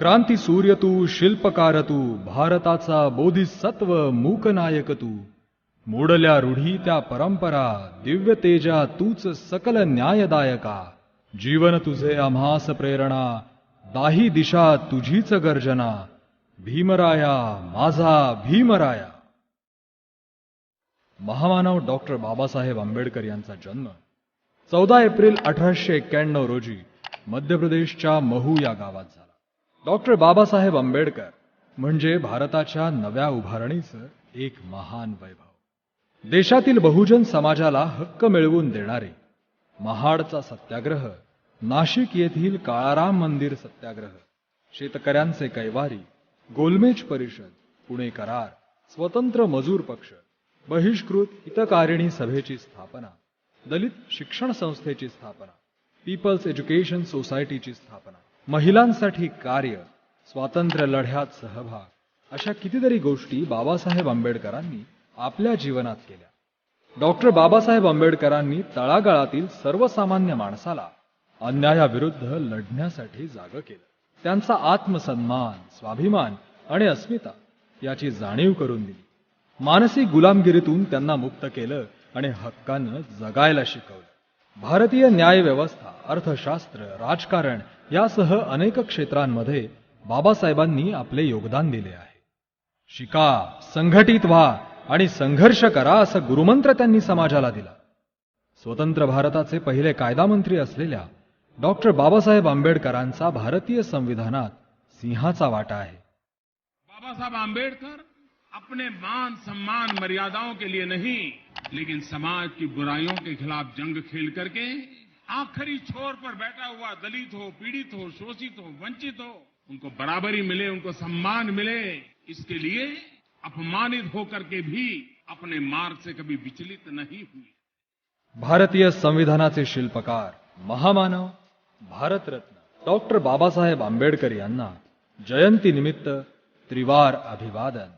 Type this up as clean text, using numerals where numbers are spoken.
क्रांती सूर्य तू, शिल्पकार तू, भारताचा बोधिसत्व मूकनायक तू. मोडल्या रूढी त्या परंपरा, दिव्य तेजा तूच सकल न्यायदायका. जीवन तुझे आम्हास प्रेरणा, दाही दिशा तुझीच गर्जना. भीमराया माझा भीमराया. महामानव डॉक्टर बाबासाहेब आंबेडकर यांचा जन्म 14 एप्रिल 1891 रोजी मध्य प्रदेशच्या महू या गावात झाला. डॉक्टर बाबासाहेब आंबेडकर म्हणजे भारताच्या नव्या उभारणीचं एक महान वैभव. देशातील बहुजन समाजाला हक्क मिळवून देणारे महाडचा सत्याग्रह, नाशिक येथील काळाराम मंदिर सत्याग्रह, शेतकऱ्यांचे कैवारी, गोलमेज परिषद, पुणे करार, स्वतंत्र मजूर पक्ष, बहिष्कृत हितकारिणी सभेची स्थापना, दलित शिक्षण संस्थेची स्थापना, पीपल्स एज्युकेशन सोसायटीची स्थापना, महिलांसाठी कार्य, स्वातंत्र्य लढ्यात सहभाग, अशा कितीतरी गोष्टी बाबासाहेब आंबेडकरांनी आपल्या जीवनात केल्या. डॉक्टर बाबासाहेब आंबेडकरांनी तळागाळातील सर्वसामान्य माणसाला अन्यायाविरुद्ध लढण्यासाठी जागं केलं. त्यांचा आत्मसन्मान, स्वाभिमान आणि अस्मिता याची जाणीव करून दिली. मानसिक गुलामगिरीतून त्यांना मुक्त केलं आणि हक्कानं जगायला शिकवलं. भारतीय न्याय व्यवस्था, अर्थशास्त्र, राजकारण यासह अनेक क्षेत्रांमध्ये बाबासाहेबांनी आपले योगदान दिले आहे. शिका, संघटित व्हा आणि संघर्ष करा असा गुरुमंत्र त्यांनी समाजाला दिला. स्वतंत्र भारताचे पहिले कायदामंत्री असलेल्या डॉक्टर बाबासाहेब आंबेडकरांचा भारतीय संविधानात सिंहाचा वाटा आहे. बाबा साहब आंबेडकर अपने मान सम्मान मर्यादाओं के लिए नहीं, लेकिन समाज की बुराइयों के खिलाफ जंग खेल करके आखिरी छोर पर बैठा हुआ दलित हो, पीड़ित हो, शोषित हो, वंचित हो, उनको बराबरी मिले, उनको सम्मान मिले, इसके लिए अपमानित होकर के भी अपने मार्ग से कभी विचलित नहीं हुए. भारतीय संविधानाचे शिल्पकार, महामानव, भारतरत्न डॉक्टर बाबासाहेब आंबेडकर यांना जयंती निमित्त त्रिवार अभिवादन.